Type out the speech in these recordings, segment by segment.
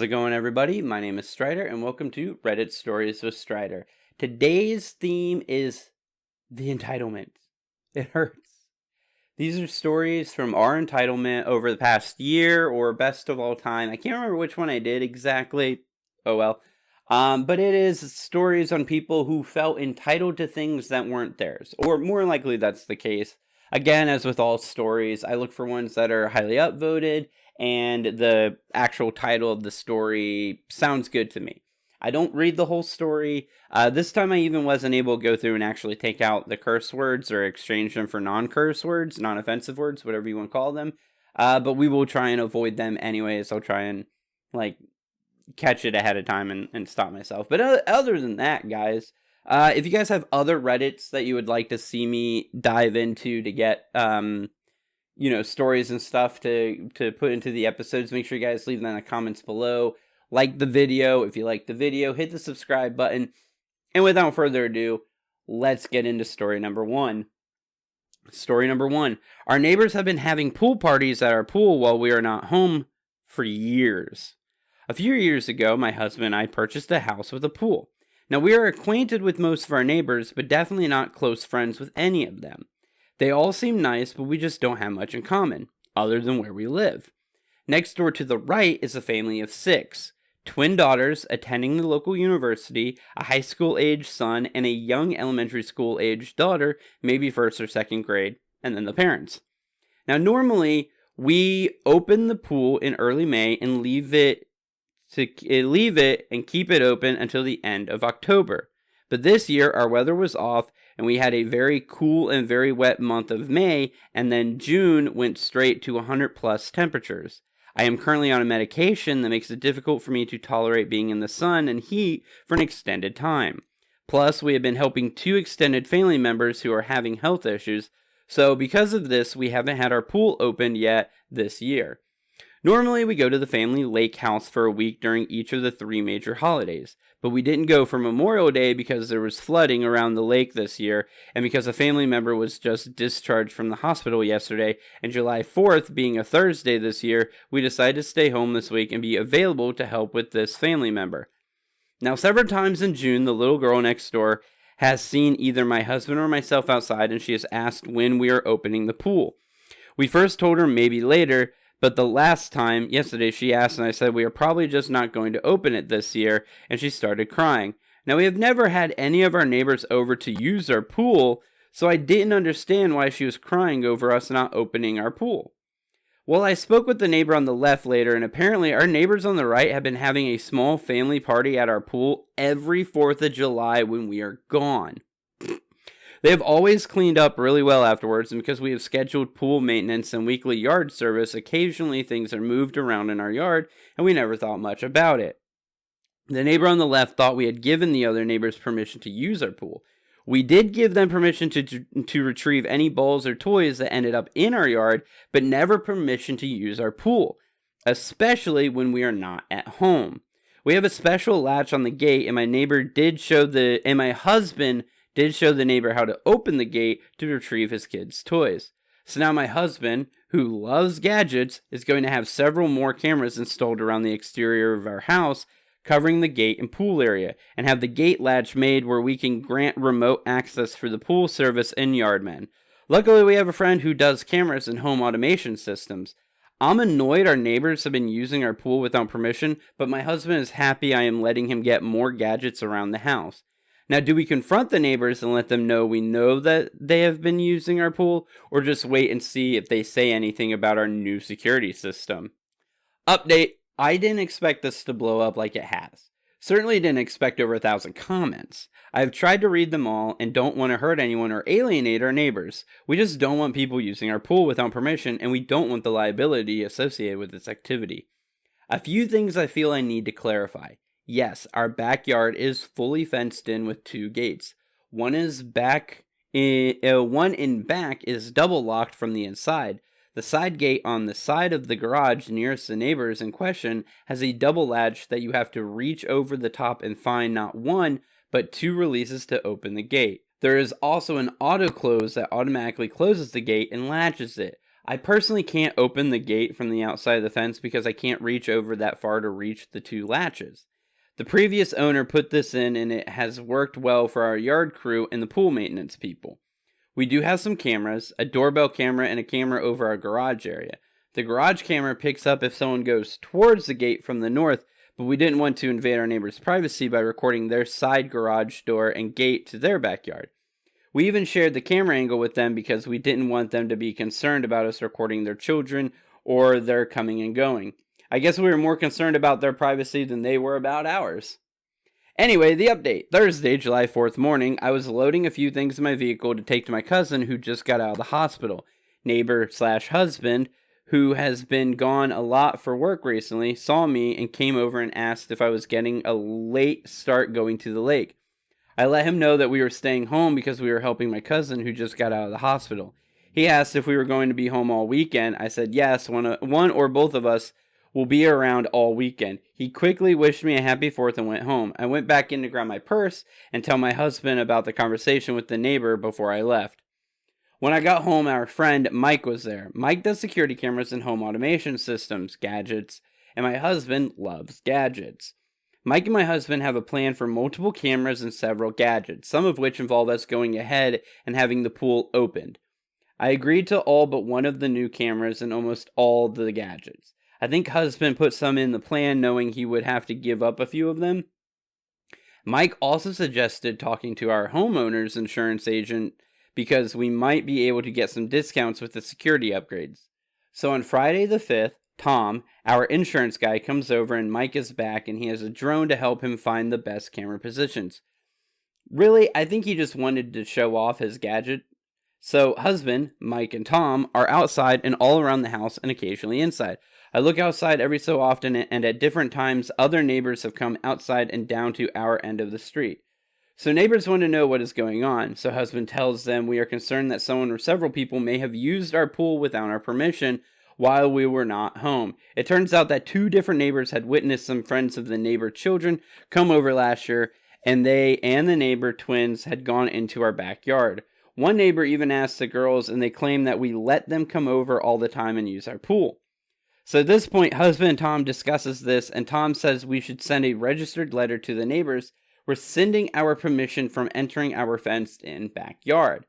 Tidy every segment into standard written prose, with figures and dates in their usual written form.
How's it going, everybody? My name is Stryder, and welcome to Reddit Stories with Stryder. Today's theme is the entitlement. It hurts. These are stories from our entitlement over the past year, or best of all time. I can't remember which one I did exactly. Oh well. But it is stories on people who felt entitled to things that weren't theirs, or more likely that's the case. Again, as with all stories, I look for ones that are highly upvoted and the actual title of the story sounds good to me. I don't read the whole story. This time I even wasn't able to go through and actually take out the curse words or exchange them for non-curse words, non-offensive words, whatever you want to call them. But we will try and avoid them anyways. I'll try and catch it ahead of time and stop myself. But other than that, guys, if you guys have other Reddits that you would like to see me dive into to get stories and stuff to put into the episodes, make sure you guys leave them in the comments below. Like the video. If you like the video, hit the subscribe button. And without further ado, let's get into story number one. Story number one. Our neighbors have been having pool parties at our pool while we are not home for years. A few years ago, my husband and I purchased a house with a pool. Now, we are acquainted with most of our neighbors, but definitely not close friends with any of them. They all seem nice, but we just don't have much in common, other than where we live. Next door to the right is a family of 6. Twin daughters attending the local university, a high school-aged son, and a young elementary school-aged daughter, maybe first or second grade, and then the parents. Now, normally, we open the pool in early May and leave it and keep it open until the end of October. But this year, our weather was off, and we had a very cool and very wet month of May, and then June went straight to 100-plus temperatures. I am currently on a medication that makes it difficult for me to tolerate being in the sun and heat for an extended time. Plus, we have been helping 2 extended family members who are having health issues, so because of this, we haven't had our pool opened yet this year. Normally, we go to the family lake house for a week during each of the 3 major holidays, but we didn't go for Memorial Day because there was flooding around the lake this year, and because a family member was just discharged from the hospital yesterday, and July 4th being a Thursday this year, we decided to stay home this week and be available to help with this family member. Now, several times in June, the little girl next door has seen either my husband or myself outside, and she has asked when we are opening the pool. We first told her maybe later, but the last time, yesterday, she asked and I said we are probably just not going to open it this year, and she started crying. Now, we have never had any of our neighbors over to use our pool, so I didn't understand why she was crying over us not opening our pool. Well, I spoke with the neighbor on the left later, and apparently our neighbors on the right have been having a small family party at our pool every 4th of July when we are gone. They have always cleaned up really well afterwards, and because we have scheduled pool maintenance and weekly yard service, occasionally things are moved around in our yard, and we never thought much about it. The neighbor on the left thought we had given the other neighbors permission to use our pool. We did give them permission to retrieve any balls or toys that ended up in our yard, but never permission to use our pool, especially when we are not at home. We have a special latch on the gate, and my husband did show the neighbor how to open the gate to retrieve his kids' toys. So now my husband, who loves gadgets, is going to have several more cameras installed around the exterior of our house, covering the gate and pool area, and have the gate latch made where we can grant remote access for the pool service and yardmen. Luckily, we have a friend who does cameras and home automation systems. I'm annoyed our neighbors have been using our pool without permission, but my husband is happy I am letting him get more gadgets around the house. Now, do we confront the neighbors and let them know we know that they have been using our pool, or just wait and see if they say anything about our new security system? Update, I didn't expect this to blow up like it has. Certainly didn't expect over 1,000 comments. I've tried to read them all and don't want to hurt anyone or alienate our neighbors. We just don't want people using our pool without permission, and we don't want the liability associated with this activity. A few things I feel I need to clarify. Yes, our backyard is fully fenced in with 2 gates. One in back is double locked from the inside. The side gate on the side of the garage nearest the neighbors in question has a double latch that you have to reach over the top and find not 1, but 2 releases to open the gate. There is also an auto close that automatically closes the gate and latches it. I personally can't open the gate from the outside of the fence because I can't reach over that far to reach the 2 latches. The previous owner put this in and it has worked well for our yard crew and the pool maintenance people. We do have some cameras, a doorbell camera and a camera over our garage area. The garage camera picks up if someone goes towards the gate from the north, but we didn't want to invade our neighbor's privacy by recording their side garage door and gate to their backyard. We even shared the camera angle with them because we didn't want them to be concerned about us recording their children or their coming and going. I guess we were more concerned about their privacy than they were about ours. Anyway, the update. Thursday, July 4th morning, I was loading a few things in my vehicle to take to my cousin who just got out of the hospital. Neighbor/husband, who has been gone a lot for work recently, saw me and came over and asked if I was getting a late start going to the lake. I let him know that we were staying home because we were helping my cousin who just got out of the hospital. He asked if we were going to be home all weekend. I said yes, one or both of us will be around all weekend. He quickly wished me a happy 4th and went home. I went back in to grab my purse and tell my husband about the conversation with the neighbor before I left. When I got home, our friend Mike was there. Mike does security cameras and home automation systems, gadgets, and my husband loves gadgets. Mike and my husband have a plan for multiple cameras and several gadgets, some of which involve us going ahead and having the pool opened. I agreed to all but one of the new cameras and almost all the gadgets. I think husband put some in the plan knowing he would have to give up a few of them. Mike also suggested talking to our homeowner's insurance agent because we might be able to get some discounts with the security upgrades. So on Friday the 5th, Tom, our insurance guy, comes over and Mike is back and he has a drone to help him find the best camera positions. Really, I think he just wanted to show off his gadget. So husband, Mike, and Tom are outside and all around the house and occasionally inside. I look outside every so often and at different times other neighbors have come outside and down to our end of the street. So neighbors want to know what is going on. So husband tells them we are concerned that someone or several people may have used our pool without our permission while we were not home. It turns out that 2 different neighbors had witnessed some friends of the neighbor children come over last year, and they and the neighbor twins had gone into our backyard. One neighbor even asked the girls, and they claimed that we let them come over all the time and use our pool. So at this point, husband and Tom discusses this, and Tom says we should send a registered letter to the neighbors rescinding our permission from entering our fenced-in backyard.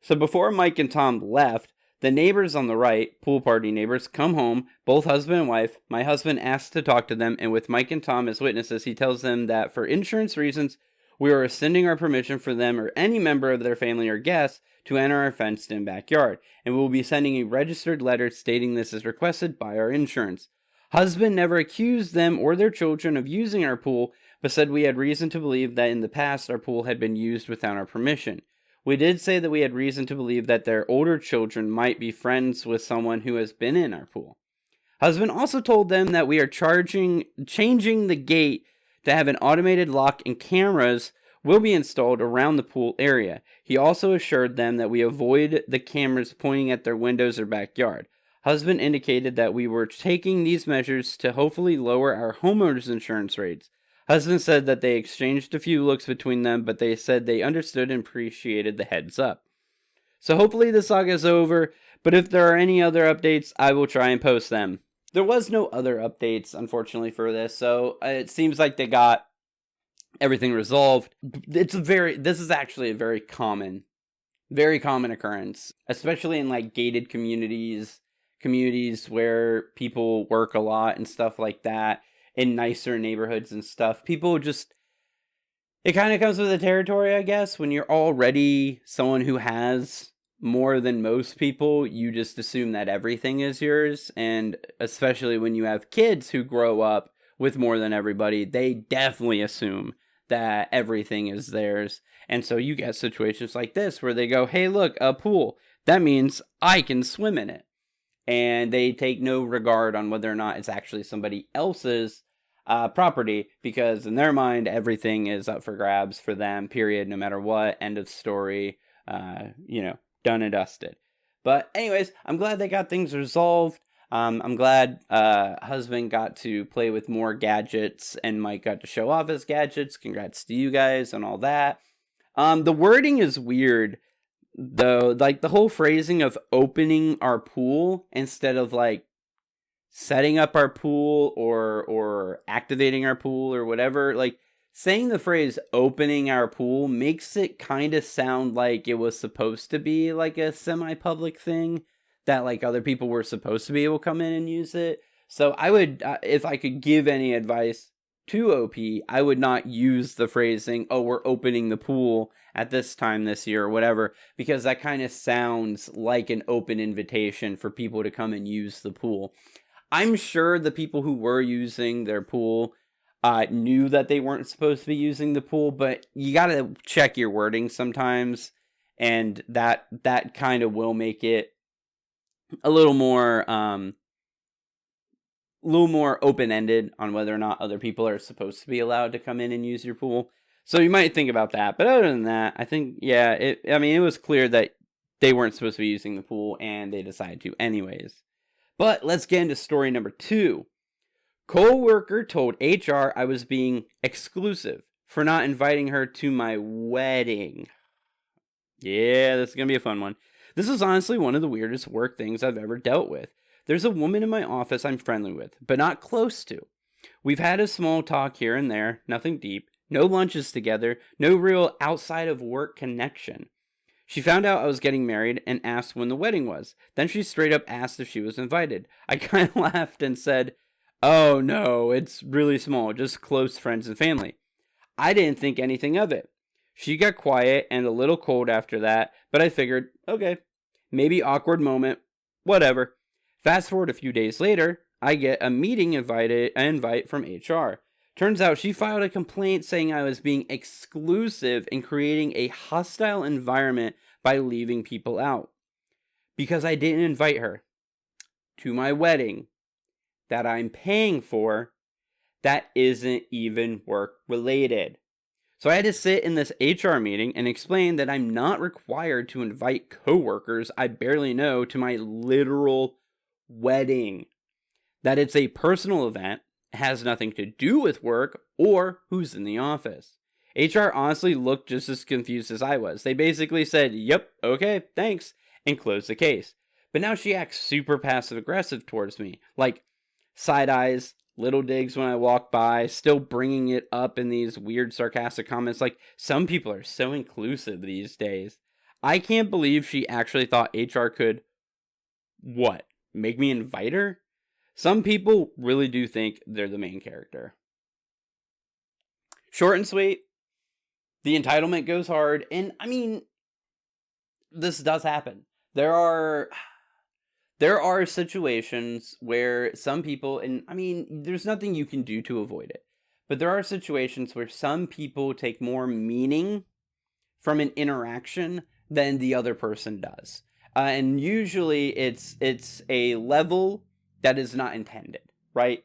So before Mike and Tom left, the neighbors on the right, pool party neighbors, come home, both husband and wife. My husband asks to talk to them, and with Mike and Tom as witnesses, he tells them that for insurance reasons, we are rescinding our permission for them or any member of their family or guests to enter our fenced-in backyard, and we will be sending a registered letter stating this is requested by our insurance. Husband never accused them or their children of using our pool, but said we had reason to believe that in the past our pool had been used without our permission. We did say that we had reason to believe that their older children might be friends with someone who has been in our pool. Husband also told them that we are changing the gate to have an automated lock and cameras will be installed around the pool area. He also assured them that we avoid the cameras pointing at their windows or backyard. Husband indicated that we were taking these measures to hopefully lower our homeowners' insurance rates. Husband said that they exchanged a few looks between them, but they said they understood and appreciated the heads up. So hopefully the saga is over, but if there are any other updates, I will try and post them. There was no other updates, unfortunately, for this, so it seems like they got everything resolved. This is actually a very common occurrence, especially in like gated communities where people work a lot and stuff like that. In nicer neighborhoods and stuff, people just, it kind of comes with the territory, I guess. When you're already someone who has more than most people, you just assume that everything is yours. And especially when you have kids who grow up with more than everybody, they definitely assume that everything is theirs. And so you get situations like this where they go, hey, look, a pool. That means I can swim in it. And they take no regard on whether or not it's actually somebody else's property, because in their mind, everything is up for grabs for them, period, no matter what, end of story, done and dusted. But anyways, I'm glad they got things resolved. I'm glad husband got to play with more gadgets and Mike got to show off his gadgets. Congrats to you guys and all that. The wording is weird. though, like the whole phrasing of opening our pool instead of like setting up our pool or activating our pool or whatever, like saying the phrase opening our pool makes it kind of sound like it was supposed to be like a semi-public thing that like other people were supposed to be able to come in and use it. So I would, if I could give any advice to OP, I would not use the phrasing, oh, we're opening the pool at this time this year or whatever, because that kind of sounds like an open invitation for people to come and use the pool. I'm sure the people who were using their pool knew that they weren't supposed to be using the pool, but you got to check your wording sometimes, and that kind of will make it a little more open-ended on whether or not other people are supposed to be allowed to come in and use your pool. So you might think about that. But other than that, I think, yeah, it was clear that they weren't supposed to be using the pool, and they decided to anyways. But let's get into story number 2. Co-worker told HR I was being exclusive for not inviting her to my wedding. Yeah, this is going to be a fun one. This is honestly one of the weirdest work things I've ever dealt with. There's a woman in my office I'm friendly with, but not close to. We've had a small talk here and there, nothing deep, no lunches together, no real outside of work connection. She found out I was getting married and asked when the wedding was. Then she straight up asked if she was invited. I kind of laughed and said, oh no, it's really small, just close friends and family. I didn't think anything of it. She got quiet and a little cold after that, but I figured, okay, maybe awkward moment, whatever. Fast forward a few days later, I get a meeting invite from HR. Turns out she filed a complaint saying I was being exclusive and creating a hostile environment by leaving people out. Because I didn't invite her to my wedding that I'm paying for that isn't even work related. So I had to sit in this HR meeting and explain that I'm not required to invite coworkers I barely know to my literal wedding. That it's a personal event, has nothing to do with work or who's in the office. HR honestly looked just as confused as I was. They basically said, yep, okay, thanks, and closed the case. But now she acts super passive aggressive towards me. Like side eyes, little digs when I walk by, still bringing it up in these weird sarcastic comments. Like, some people are so inclusive these days. I can't believe she actually thought HR could, what, make me invite her? Some people really do think they're the main character. Short and sweet. The entitlement goes hard. And, I mean, this does happen. There are situations where some people, and I mean, there's nothing you can do to avoid it, but there are situations where some people take more meaning from an interaction than the other person does. And usually it's a level that is not intended, right?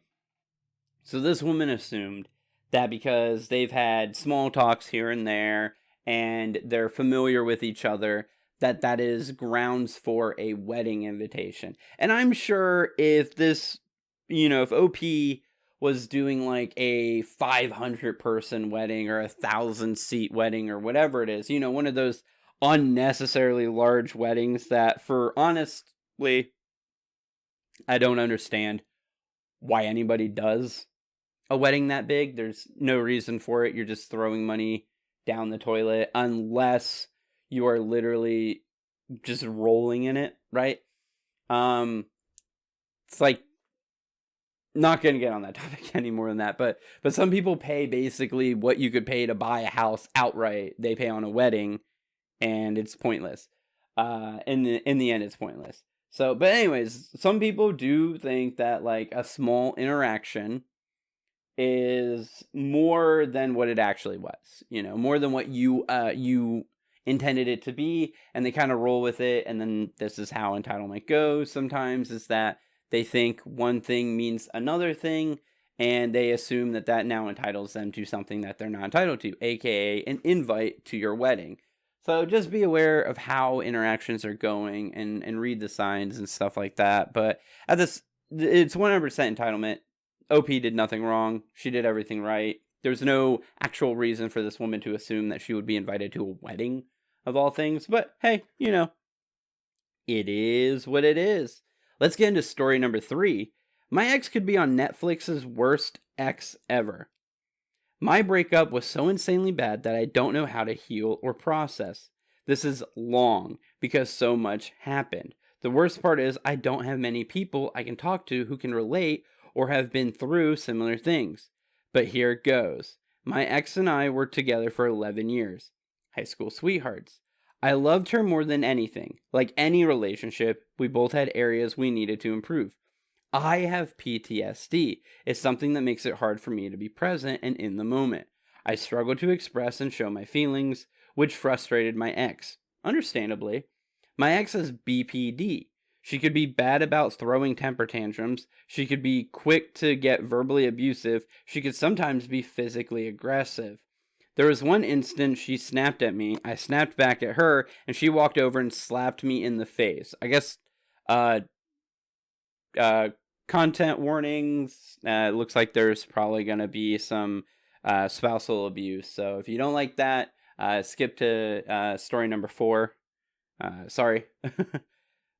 So this woman assumed that because they've had small talks here and there, and they're familiar with each other, that is grounds for a wedding invitation. And I'm sure if this, if OP was doing like a 500 person wedding or 1,000 seat wedding or whatever it is, one of those unnecessarily large weddings that, for honestly, I don't understand why anybody does a wedding that big. There's no reason for it. You're just throwing money down the toilet unless you are literally just rolling in it, right? It's like, not going to get on that topic any more than that, but some people pay basically what you could pay to buy a house outright. They pay on a wedding, and it's pointless. In the end, it's pointless. So, but anyways, some people do think that like a small interaction is more than what it actually was. More than what you intended it to be, and they kind of roll with it. And then this is how entitlement goes sometimes, is that they think one thing means another thing, and they assume that now entitles them to something that they're not entitled to, aka an invite to your wedding. So just be aware of how interactions are going and read the signs and stuff like that. But it's 100% entitlement. OP did nothing wrong. She did everything right. There's no actual reason for this woman to assume that she would be invited to a wedding. of all things. But hey, it is what it is. Let's get into story number 3. My ex could be on Netflix's worst ex ever. My breakup was so insanely bad that I don't know how to heal or process. This is long because so much happened. The worst part is I don't have many people I can talk to who can relate or have been through similar things. But here it goes. My ex and I were together for 11 years. High school sweethearts. I loved her more than anything. Like any relationship, we both had areas we needed to improve. I have PTSD. It's something that makes it hard for me to be present and in the moment. I struggle to express and show my feelings, which frustrated my ex. Understandably. My ex has BPD. She could be bad about throwing temper tantrums. She could be quick to get verbally abusive. She could sometimes be physically aggressive. There was one instance she snapped at me. I snapped back at her, and she walked over and slapped me in the face. I guess, content warnings. It looks like there's probably going to be some spousal abuse. So if you don't like that, skip to story number 4. Sorry.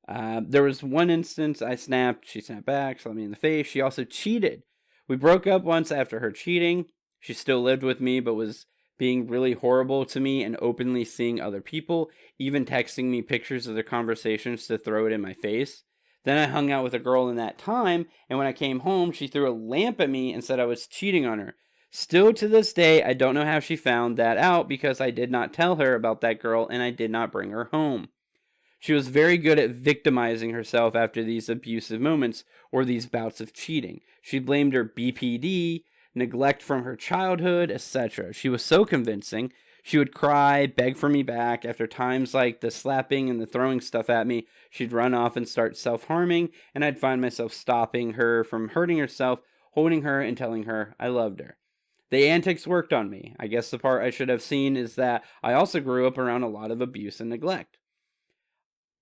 There was one instance I snapped. She snapped back, slapped me in the face. She also cheated. We broke up once after her cheating. She still lived with me, but was being really horrible to me and openly seeing other people, even texting me pictures of their conversations to throw it in my face. Then I hung out with a girl in that time, and when I came home, she threw a lamp at me and said I was cheating on her. Still to this day, I don't know how she found that out because I did not tell her about that girl and I did not bring her home. She was very good at victimizing herself after these abusive moments or these bouts of cheating. She blamed her BPD, neglect from her childhood, etc. She was so convincing. She would cry, beg for me back. After times like the slapping and the throwing stuff at me, she'd run off and start self-harming, and I'd find myself stopping her from hurting herself, holding her and telling her I loved her. The antics worked on me. I guess the part I should have seen is that I also grew up around a lot of abuse and neglect.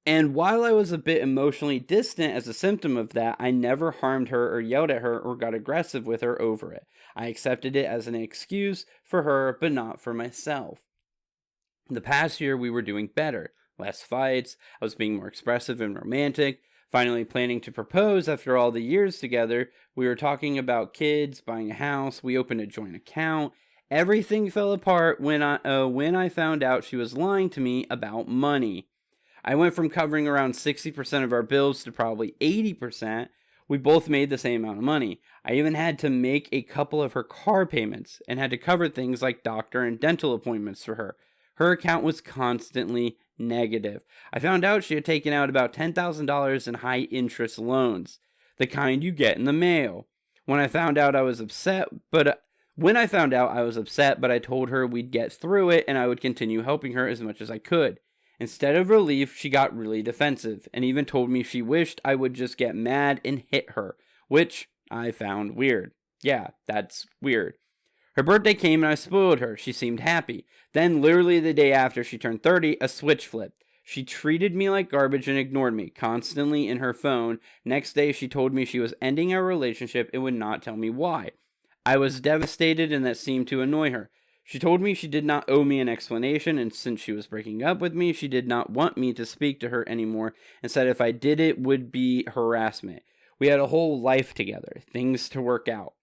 And while I was a bit emotionally distant as a symptom of that, I never harmed her or yelled at her or got aggressive with her over it. I accepted it as an excuse for her, but not for myself. The past year, we were doing better. Less fights, I was being more expressive and romantic, finally planning to propose after all the years together. We were talking about kids, buying a house, we opened a joint account. Everything fell apart when I found out she was lying to me about money. I went from covering around 60% of our bills to probably 80%. We both made the same amount of money. I even had to make a couple of her car payments and had to cover things like doctor and dental appointments for her. Her account was constantly negative. I found out she had taken out about $10,000 in high interest loans, the kind you get in the mail. When I found out I was upset, but I told her we'd get through it and I would continue helping her as much as I could. Instead of relief, she got really defensive and even told me she wished I would just get mad and hit her, which I found weird. Yeah, that's weird. Her birthday came and I spoiled her. She seemed happy. Then, literally the day after she turned 30, a switch flipped. She treated me like garbage and ignored me, constantly in her phone. Next day, she told me she was ending our relationship and would not tell me why. I was devastated and that seemed to annoy her. She told me she did not owe me an explanation, and since she was breaking up with me, she did not want me to speak to her anymore, and said if I did it would be harassment. We had a whole life together, things to work out.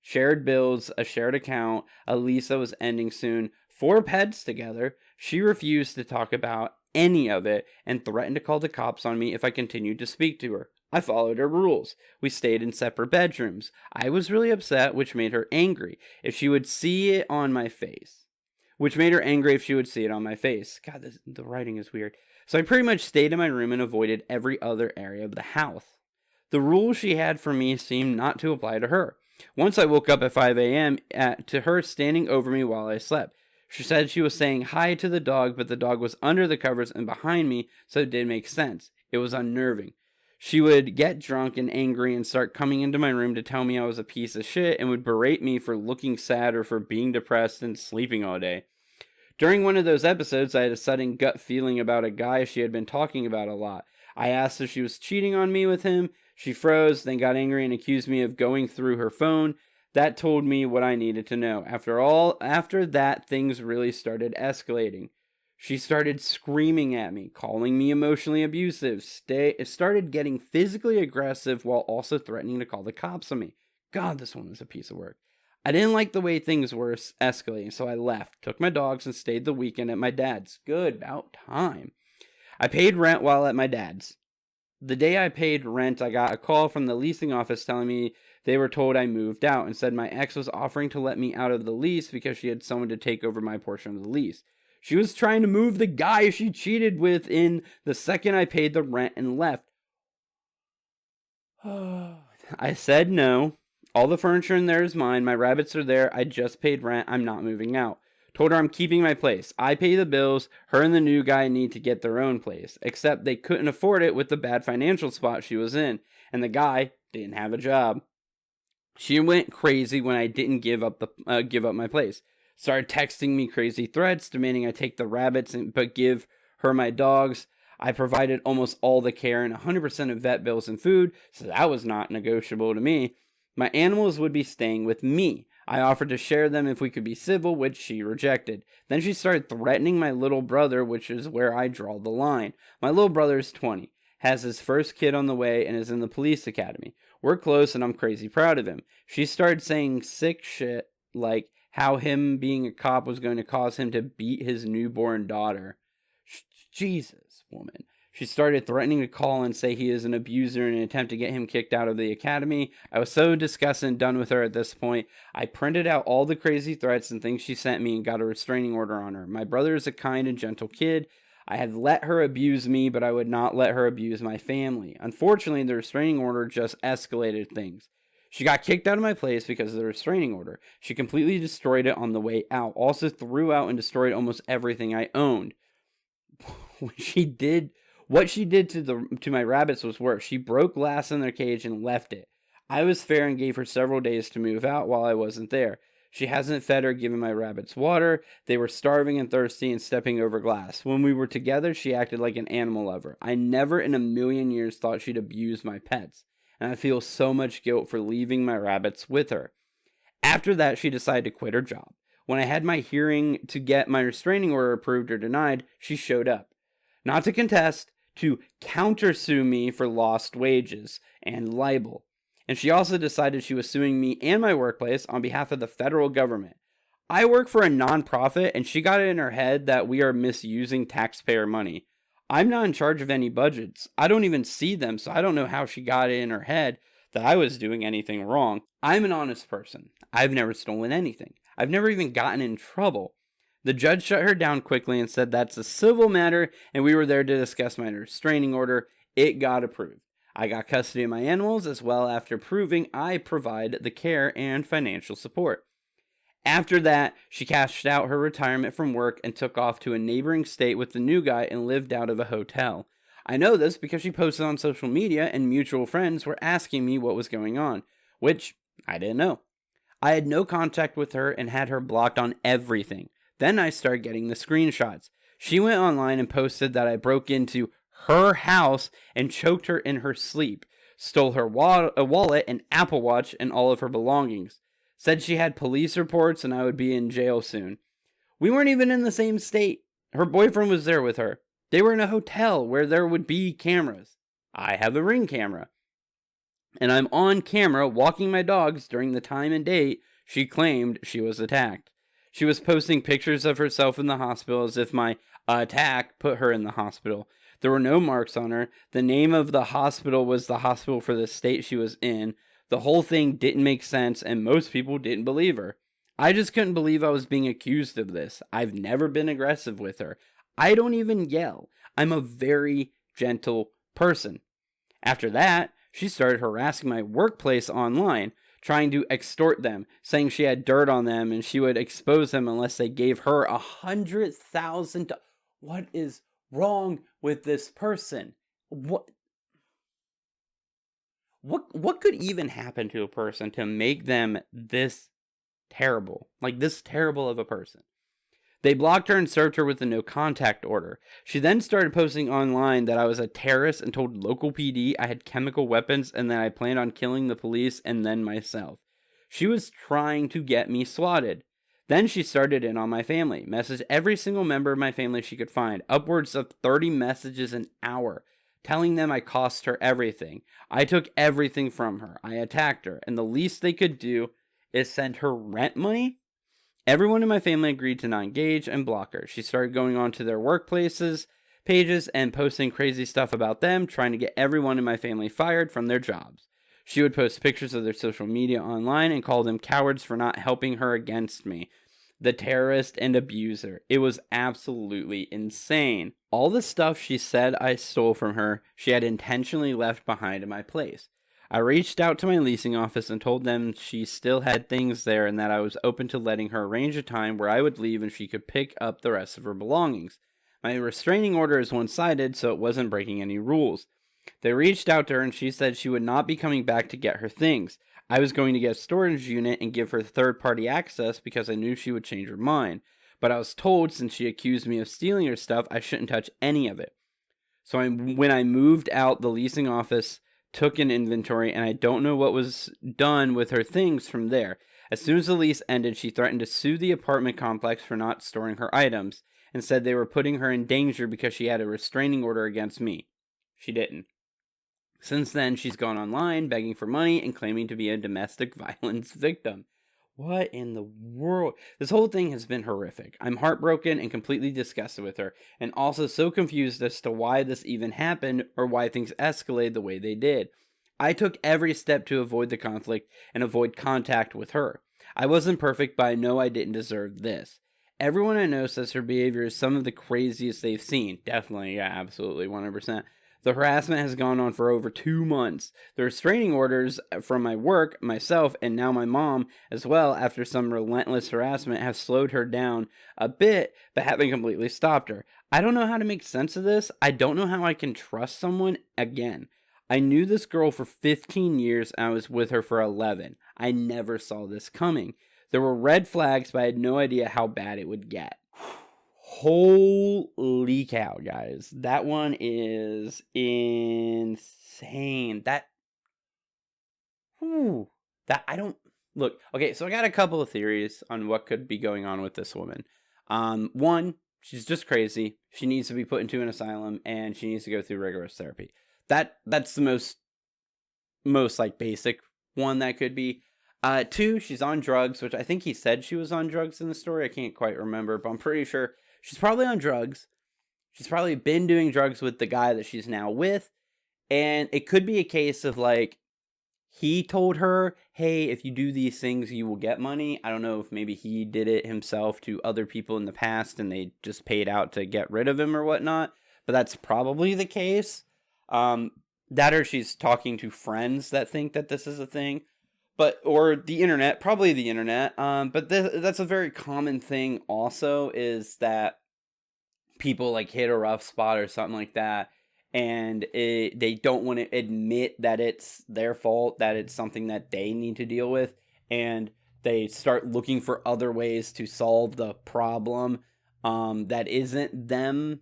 Shared bills, a shared account, a lease that was ending soon, 4 pets together. She refused to talk about any of it, and threatened to call the cops on me if I continued to speak to her. I followed her rules. We stayed in separate bedrooms. I was really upset, which made her angry if she would see it on my face. God, the writing is weird. So I pretty much stayed in my room and avoided every other area of the house. The rules she had for me seemed not to apply to her. Once I woke up at 5 a.m. to her standing over me while I slept. She said she was saying hi to the dog, but the dog was under the covers and behind me, so it did make sense. It was unnerving. She would get drunk and angry and start coming into my room to tell me I was a piece of shit and would berate me for looking sad or for being depressed and sleeping all day. During one of those episodes, I had a sudden gut feeling about a guy she had been talking about a lot. I asked if she was cheating on me with him. She froze, then got angry and accused me of going through her phone. That told me what I needed to know. After that, things really started escalating. She started screaming at me, calling me emotionally abusive, started getting physically aggressive while also threatening to call the cops on me. God, this one was a piece of work. I didn't like the way things were escalating, so I left, took my dogs, and stayed the weekend at my dad's. Good, about time. I paid rent while at my dad's. The day I paid rent, I got a call from the leasing office telling me they were told I moved out and said my ex was offering to let me out of the lease because she had someone to take over my portion of the lease. She was trying to move the guy she cheated with in the second I paid the rent and left. I said no. All the furniture in there is mine. My rabbits are there. I just paid rent. I'm not moving out. Told her I'm keeping my place. I pay the bills. Her and the new guy need to get their own place. Except they couldn't afford it with the bad financial spot she was in. And the guy didn't have a job. She went crazy when I didn't give up my place. Started texting me crazy threats, demanding I take the rabbits but give her my dogs. I provided almost all the care and 100% of vet bills and food, so that was not negotiable to me. My animals would be staying with me. I offered to share them if we could be civil, which she rejected. Then she started threatening my little brother, which is where I draw the line. My little brother is 20, has his first kid on the way, and is in the police academy. We're close, and I'm crazy proud of him. She started saying sick shit, like how him being a cop was going to cause him to beat his newborn daughter. Jesus, woman. She started threatening to call and say he is an abuser in an attempt to get him kicked out of the academy. I was so disgusted and done with her at this point. I printed out all the crazy threats and things she sent me and got a restraining order on her. My brother is a kind and gentle kid. I had let her abuse me, but I would not let her abuse my family. Unfortunately, the restraining order just escalated things. She got kicked out of my place because of the restraining order. She completely destroyed it on the way out. Also threw out and destroyed almost everything I owned. What she did to my rabbits was worse. She broke glass in their cage and left it. I was fair and gave her several days to move out while I wasn't there. She hasn't fed or given my rabbits water. They were starving and thirsty and stepping over glass. When we were together, she acted like an animal lover. I never in a million years thought she'd abuse my pets, and I feel so much guilt for leaving my rabbits with her. After that, she decided to quit her job. When I had my hearing to get my restraining order approved or denied, she showed up. Not to contest, to countersue me for lost wages and libel. And she also decided she was suing me and my workplace on behalf of the federal government. I work for a nonprofit, and she got it in her head that we are misusing taxpayer money. I'm not in charge of any budgets. I don't even see them, so I don't know how she got it in her head that I was doing anything wrong. I'm an honest person. I've never stolen anything. I've never even gotten in trouble. The judge shut her down quickly and said that's a civil matter, and we were there to discuss my restraining order. It got approved. I got custody of my animals as well after proving I provide the care and financial support. After that, she cashed out her retirement from work and took off to a neighboring state with the new guy and lived out of a hotel. I know this because she posted on social media and mutual friends were asking me what was going on, which I didn't know. I had no contact with her and had her blocked on everything. Then I started getting the screenshots. She went online and posted that I broke into her house and choked her in her sleep, stole her wallet and Apple Watch and all of her belongings. Said she had police reports and I would be in jail soon. We weren't even in the same state. Her boyfriend was there with her. They were in a hotel where there would be cameras. I have a Ring camera. And I'm on camera walking my dogs during the time and date she claimed she was attacked. She was posting pictures of herself in the hospital as if my attack put her in the hospital. There were no marks on her. The name of the hospital was the hospital for the state she was in. The whole thing didn't make sense, and most people didn't believe her. I just couldn't believe I was being accused of this. I've never been aggressive with her. I don't even yell. I'm a very gentle person. After that, she started harassing my workplace online, trying to extort them, saying she had dirt on them and she would expose them unless they gave her $100,000. What is wrong with this person? What could even happen to a person to make them this terrible? Like this terrible of a person? They blocked her and served her with a no contact order. She then started posting online that I was a terrorist and told local PD I had chemical weapons and that I planned on killing the police and then myself. She was trying to get me swatted. Then she started in on my family, messaged every single member of my family she could find, upwards of 30 messages an hour, telling them I cost her everything. I took everything from her. I attacked her, and the least they could do is send her rent money? Everyone in my family agreed to not engage and block her. She started going on to their workplaces, pages, and posting crazy stuff about them, trying to get everyone in my family fired from their jobs. She would post pictures of their social media online and call them cowards for not helping her against me, the terrorist and abuser. It was absolutely insane. All the stuff she said I stole from her, she had intentionally left behind in my place. I reached out to my leasing office and told them she still had things there and that I was open to letting her arrange a time where I would leave and she could pick up the rest of her belongings. My restraining order is one-sided, so it wasn't breaking any rules. They reached out to her and she said she would not be coming back to get her things. I was going to get a storage unit and give her third-party access because I knew she would change her mind. But I was told, since she accused me of stealing her stuff, I shouldn't touch any of it. So when I moved out, the leasing office took an inventory, and I don't know what was done with her things from there. As soon as the lease ended, she threatened to sue the apartment complex for not storing her items, and said they were putting her in danger because she had a restraining order against me. She didn't. Since then, she's gone online, begging for money and claiming to be a domestic violence victim. What in the world? This whole thing has been horrific. I'm heartbroken and completely disgusted with her, and also so confused as to why this even happened or why things escalated the way they did. I took every step to avoid the conflict and avoid contact with her. I wasn't perfect, but I know I didn't deserve this. Everyone I know says her behavior is some of the craziest they've seen. Definitely, yeah, absolutely, 100%. The harassment has gone on for over 2 months. The restraining orders from my work, myself, and now my mom as well, after some relentless harassment, have slowed her down a bit, but haven't completely stopped her. I don't know how to make sense of this. I don't know how I can trust someone again. I knew this girl for 15 years and I was with her for 11. I never saw this coming. There were red flags, but I had no idea how bad it would get. Holy cow, guys. That one is insane. I don't, look, okay, so I got a couple of theories on what could be going on with this woman. One, she's just crazy. She needs to be put into an asylum, and she needs to go through rigorous therapy. That's the most like basic one that could be. Two, she's on drugs, which I think he said she was on drugs in the story. I can't quite remember, but I'm pretty sure she's probably on drugs. She's probably been doing drugs with the guy that she's now with. And it could be a case of like, he told her, hey, if you do these things, you will get money. I don't know if maybe he did it himself to other people in the past and they just paid out to get rid of him or whatnot. But that's probably the case. That or she's talking to friends that think that this is a thing. Or the internet, probably the internet. But that's a very common thing also, is that people like hit a rough spot or something like that, and they don't want to admit that it's their fault, that it's something that they need to deal with, and they start looking for other ways to solve the problem that isn't them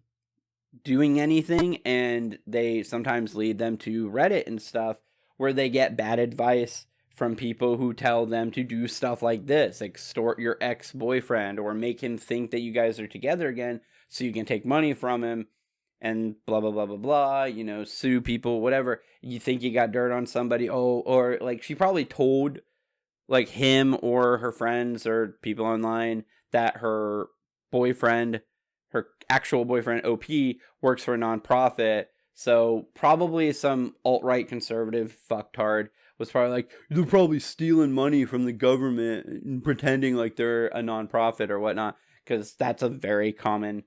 doing anything, and they sometimes lead them to Reddit and stuff where they get bad advice from people who tell them to do stuff like this, extort your ex-boyfriend or make him think that you guys are together again so you can take money from him and blah, blah, blah, blah, blah, you know, sue people, whatever. You think you got dirt on somebody, or like she probably told like him or her friends or people online that her boyfriend, her actual boyfriend, OP, works for a nonprofit. So probably some alt-right conservative fucktard was probably like, they're probably stealing money from the government and pretending like they're a nonprofit or whatnot, because that's a very common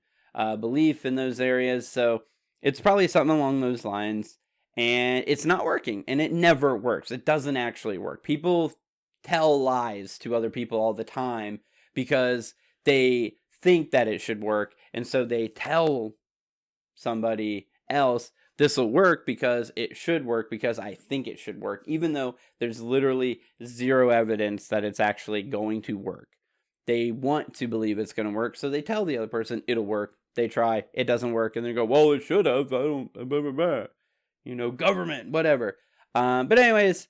belief in those areas. So it's probably something along those lines, and it's not working, and it never works. It doesn't actually work. People tell lies to other people all the time because they think that it should work, and so they tell somebody else, this will work because it should work because I think it should work, even though there's literally zero evidence that it's actually going to work. They want to believe it's going to work, so they tell the other person it'll work. They try, it doesn't work, and they go, well, it should have, I don't, blah, blah, blah. You know, government, whatever. But anyways,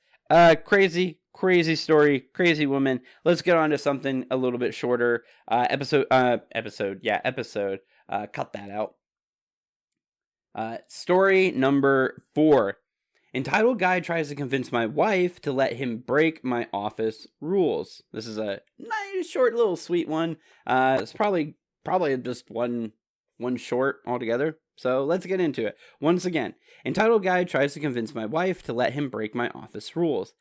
crazy Crazy story, crazy woman. Let's get on to something a little bit shorter. Episode. Cut that out. Story number 4. Entitled guy tries to convince my wife to let him break my office rules. This is a nice, short, little sweet one. It's probably just one short altogether. So let's get into it. Once again, entitled guy tries to convince my wife to let him break my office rules.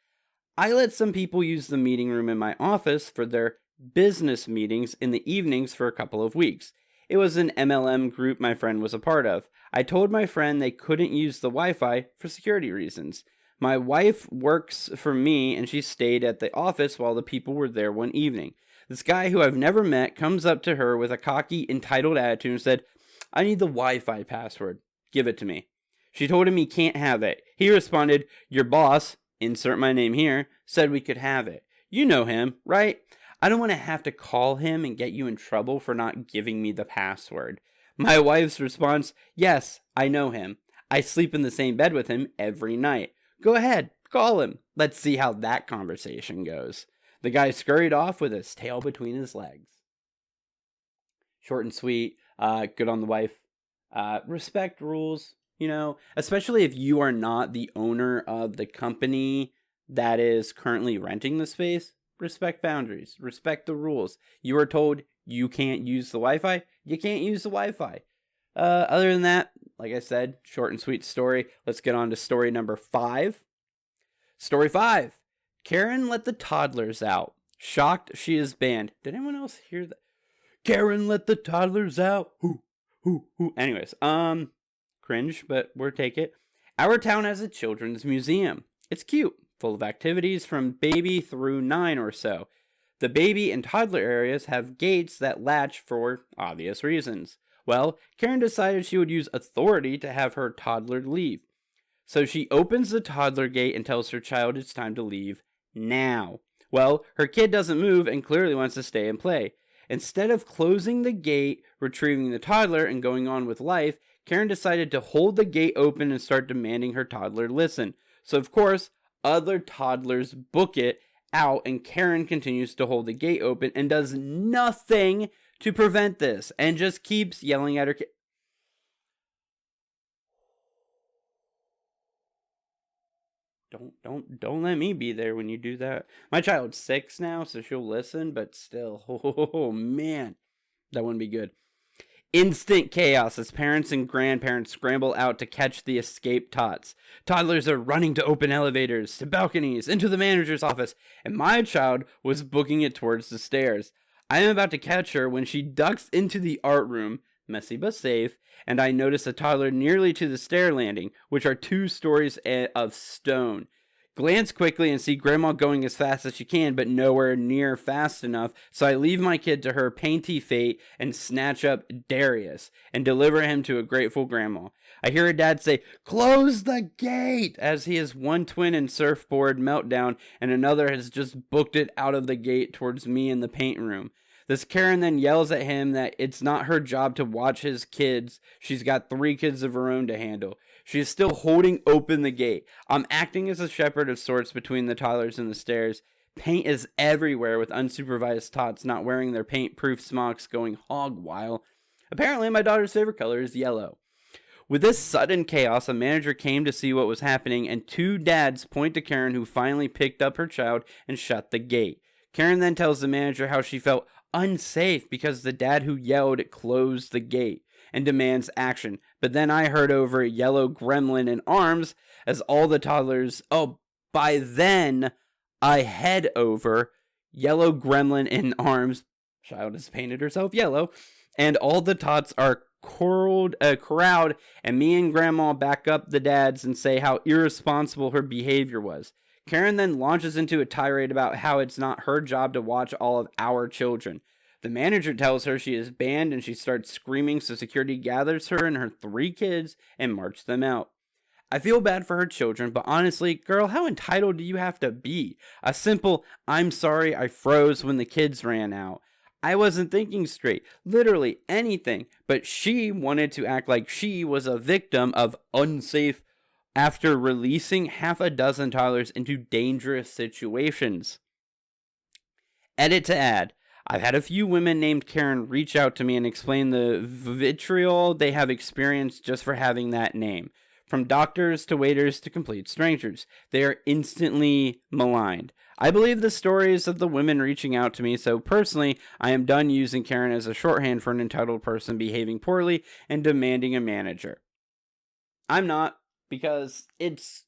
I let some people use the meeting room in my office for their business meetings in the evenings for a couple of weeks. It was an MLM group my friend was a part of. I told my friend they couldn't use the Wi-Fi for security reasons. My wife works for me and she stayed at the office while the people were there one evening. This guy who I've never met comes up to her with a cocky, entitled attitude and said, "I need the Wi-Fi password. Give it to me." She told him he can't have it. He responded, "Your boss, insert my name here, said we could have it. You know him, right? I don't want to have to call him and get you in trouble for not giving me the password." My wife's response, "Yes, I know him. I sleep in the same bed with him every night. Go ahead, call him. Let's see how that conversation goes." The guy scurried off with his tail between his legs. Short and sweet, good on the wife. Respect rules, especially if you are not the owner of the company that is currently renting the space. Respect boundaries. Respect the rules. You are told you can't use the Wi-Fi. You can't use the Wi-Fi. Other than that, like I said, short and sweet story. Let's get on to story number 5. Story 5. Karen let the toddlers out. Shocked she is banned. Did anyone else hear that? Karen let the toddlers out. Anyways, cringe, but we'll take it. Our town has a children's museum. It's cute, full of activities from baby through 9 or so. The baby and toddler areas have gates that latch for obvious reasons. Well, Karen decided she would use authority to have her toddler leave. So she opens the toddler gate and tells her child it's time to leave now. Well, her kid doesn't move and clearly wants to stay and play. Instead of closing the gate, retrieving the toddler, and going on with life, Karen decided to hold the gate open and start demanding her toddler listen. So, of course, other toddlers book it out, and Karen continues to hold the gate open and does nothing to prevent this and just keeps yelling at her kid. Don't let me be there when you do that. My child's 6 now, so she'll listen, but still, oh man, that wouldn't be good. Instant chaos as parents and grandparents scramble out to catch the escaped tots. Toddlers are running to open elevators, to balconies, into the manager's office, and my child was booking it towards the stairs. I am about to catch her when she ducks into the art room, messy but safe, and I notice a toddler nearly to the stair landing, which are 2 stories of stone. Glance quickly and see Grandma going as fast as she can, but nowhere near fast enough, so I leave my kid to her painty fate and snatch up Darius and deliver him to a grateful Grandma. I hear her dad say, "Close the gate," as he has one twin in surfboard meltdown and another has just booked it out of the gate towards me in the paint room. This Karen then yells at him that it's not her job to watch his kids. She's got 3 kids of her own to handle. She is still holding open the gate. I'm acting as a shepherd of sorts between the toddlers and the stairs. Paint is everywhere with unsupervised tots not wearing their paint-proof smocks going hog wild. Apparently my daughter's favorite color is yellow. With this sudden chaos, a manager came to see what was happening, and 2 dads point to Karen, who finally picked up her child and shut the gate. Karen then tells the manager how she felt unsafe because the dad who yelled closed the gate and demands action. But then I heard over a yellow gremlin in arms as all the toddlers, by then I head over yellow gremlin in arms, child has painted herself yellow, and all the tots are corralled, and me and Grandma back up the dads and say how irresponsible her behavior was. Karen then launches into a tirade about how it's not her job to watch all of our children. The manager tells her she is banned and she starts screaming, so security gathers her and her 3 kids and march them out. I feel bad for her children, but honestly, girl, how entitled do you have to be? A simple, "I'm sorry I froze when the kids ran out. I wasn't thinking straight." Literally anything, but she wanted to act like she was a victim of unsafe after releasing half a dozen toddlers into dangerous situations. Edit to add, I've had a few women named Karen reach out to me and explain the vitriol they have experienced just for having that name. From doctors to waiters to complete strangers, they are instantly maligned. I believe the stories of the women reaching out to me, so personally, I am done using Karen as a shorthand for an entitled person behaving poorly and demanding a manager. I'm not, because it's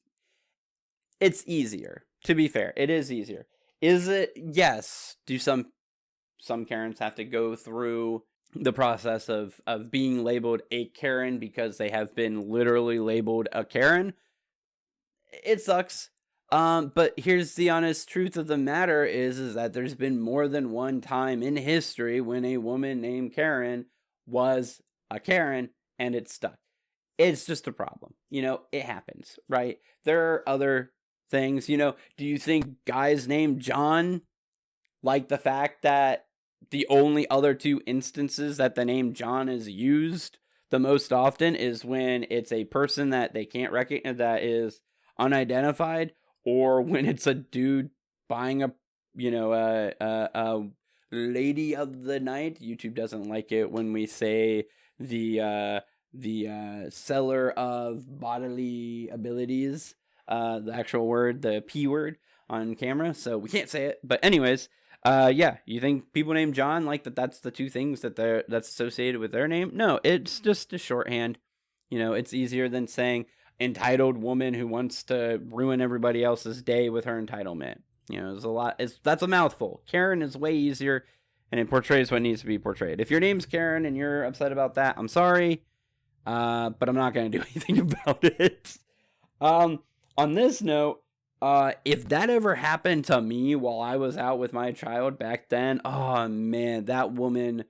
easier. To be fair, it is easier. Is it? Yes. Do some Karens have to go through the process of being labeled a Karen because they have been literally labeled a Karen? It sucks. But here's the honest truth of the matter is that there's been more than one time in history when a woman named Karen was a Karen and it stuck. It's just a problem. It happens, right? There are other things, do you think guys named John like the fact that the only other two instances that the name John is used the most often is when it's a person that they can't recognize, that is unidentified, or when it's a dude buying a lady of the night. YouTube doesn't like it when we say the seller of bodily abilities, the actual word, the P word on camera, so we can't say it. But anyways, you think people named John like that's the two things that's associated with their name? No, it's just a shorthand. It's easier than saying entitled woman who wants to ruin everybody else's day with her entitlement. There's a lot. That's a mouthful. Karen is way easier, and it portrays what needs to be portrayed. If your name's Karen and you're upset about that, I'm sorry, but I'm not going to do anything about it. On this note, if that ever happened to me while I was out with my child back then, oh man, that woman,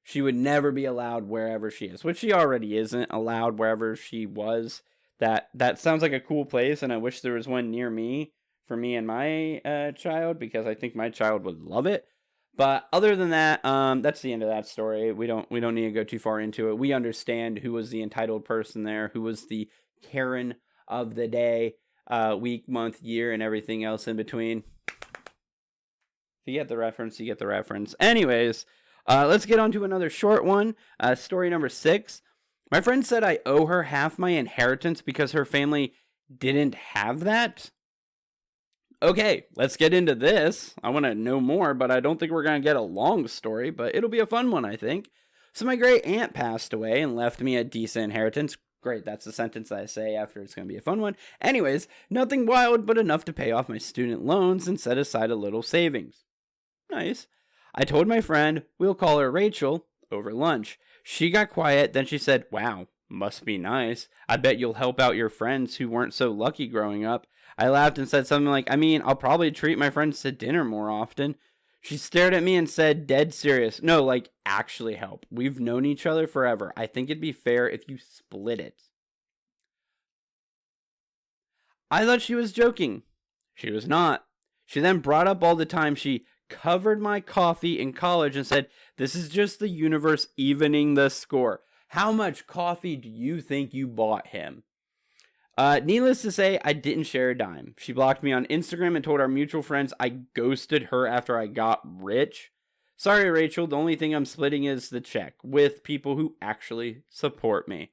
she would never be allowed wherever she is, which she already isn't allowed wherever she was. That sounds like a cool place, and I wish there was one near me for me and my child, because I think my child would love it. But other than that, that's the end of that story. We don't need to go too far into it. We understand who was the entitled person there, who was the Karen of the day, week, month, year, and everything else in between. If you get the reference, you get the reference. Anyways, let's get on to another short one. Story number 6. My friend said I owe her half my inheritance because her family didn't have that. Okay, let's get into this. I want to know more, but I don't think we're going to get a long story, but it'll be a fun one, I think. So my great aunt passed away and left me a decent inheritance. Great, that's the sentence I say after it's going to be a fun one. Anyways, nothing wild, but enough to pay off my student loans and set aside a little savings. Nice. I told my friend, we'll call her Rachel, over lunch. She got quiet, then she said, wow, must be nice. I bet you'll help out your friends who weren't so lucky growing up. I laughed and said something like, I'll probably treat my friends to dinner more often. She stared at me and said, dead serious. No, like, actually help. We've known each other forever. I think it'd be fair if you split it. I thought she was joking. She was not. She then brought up all the time she covered my coffee in college and said, this is just the universe evening the score. How much coffee do you think you bought him? Needless to say, I didn't share a dime. She blocked me on Instagram and told our mutual friends I ghosted her after I got rich. Sorry, Rachel, the only thing I'm splitting is the check with people who actually support me.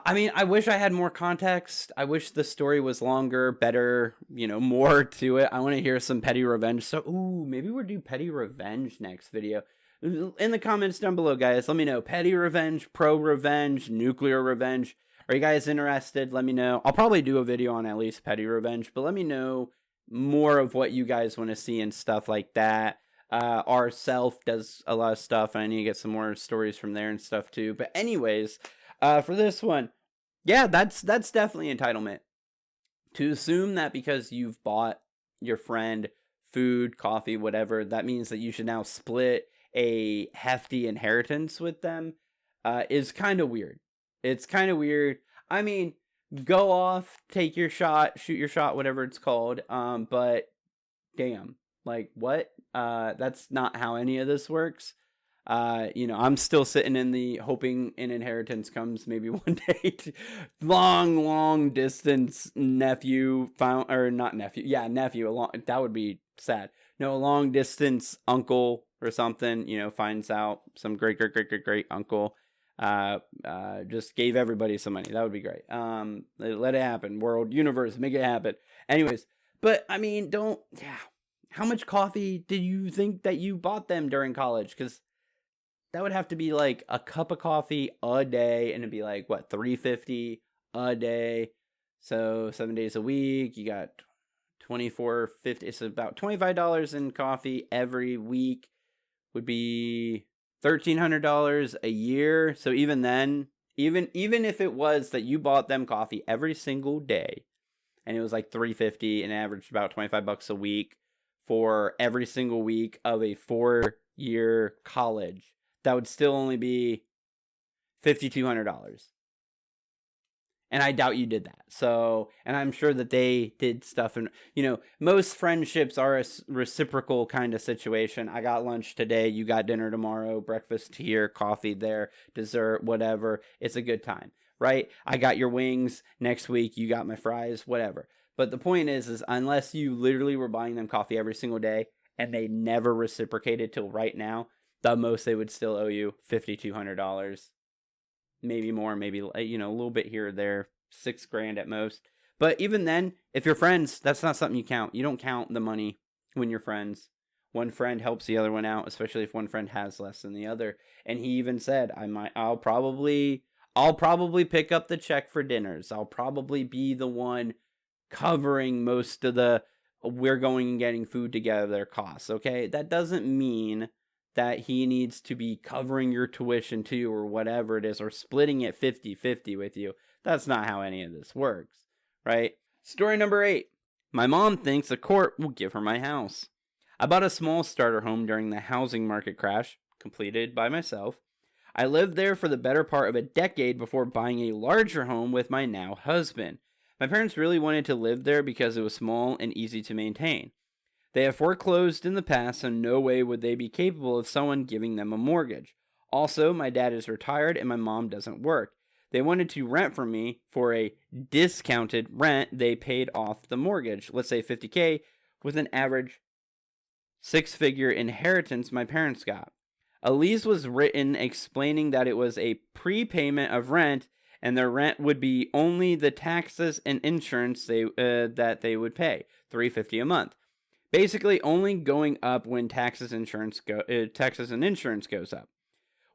I wish I had more context. I wish the story was longer, better, more to it. I want to hear some petty revenge. So, maybe we'll do petty revenge next video. In the comments down below, guys, let me know. Petty revenge, pro revenge, nuclear revenge. Are you guys interested? Let me know. I'll probably do a video on at least petty revenge, but let me know more of what you guys want to see and stuff like that. Our Self does a lot of stuff, and I need to get some more stories from there and stuff too. But anyways, for this one, yeah, that's definitely entitlement. To assume that because you've bought your friend food, coffee, whatever, that means that you should now split a hefty inheritance with them is kind of weird. It's kind of weird. Go off, take your shot, shoot your shot, whatever it's called. But damn, like what? That's not how any of this works. I'm still sitting in the hoping an inheritance comes maybe one day. Long distance nephew found, or not nephew. Yeah, nephew. That would be sad. No, a long distance uncle or something, finds out some great uncle, just gave everybody some money. That would be great. Let it happen. World, universe, make it happen. Anyways, but I mean, yeah. How much coffee did you think that you bought them during college? Because that would have to be like a cup of coffee a day, and it'd be like what, $3.50 a day. So 7 days a week, you got $24.50. It's about $25 in coffee every week. Would be $1,300 a year. So even then, even if it was that you bought them coffee every single day, and it was like $3.50 and averaged about $25 a week for every single week of a 4-year college, that would still only be $5,200. And I doubt you did that. So, and I'm sure that they did stuff. And, most friendships are a reciprocal kind of situation. I got lunch today. You got dinner tomorrow. Breakfast here, coffee there, dessert, whatever. It's a good time, right? I got your wings next week. You got my fries, whatever. But the point is unless you literally were buying them coffee every single day and they never reciprocated till right now, the most they would still owe you $5,200. Maybe more, maybe, a little bit here or there, $6,000 at most. But even then, if you're friends, that's not something you count. You don't count the money when you're friends. One friend helps the other one out, especially if one friend has less than the other. And he even said, I'll probably pick up the check for dinners. I'll probably be the one covering most of the we're going and getting food together costs. Okay, that doesn't mean that he needs to be covering your tuition too, or whatever it is, or splitting it 50-50 with you. That's not how any of this works, right? Story number 8. My mom thinks the court will give her my house. I bought a small starter home during the housing market crash, completed by myself. I lived there for the better part of a decade before buying a larger home with my now husband. My parents really wanted to live there because it was small and easy to maintain. They have foreclosed in the past, so no way would they be capable of someone giving them a mortgage. Also, my dad is retired and my mom doesn't work. They wanted to rent from me for a discounted rent. They paid off the mortgage, let's say $50,000, with an average 6-figure inheritance my parents got. A lease was written explaining that it was a prepayment of rent, and their rent would be only the taxes and insurance that they would pay, $350 a month. Basically, only going up when taxes and insurance goes up.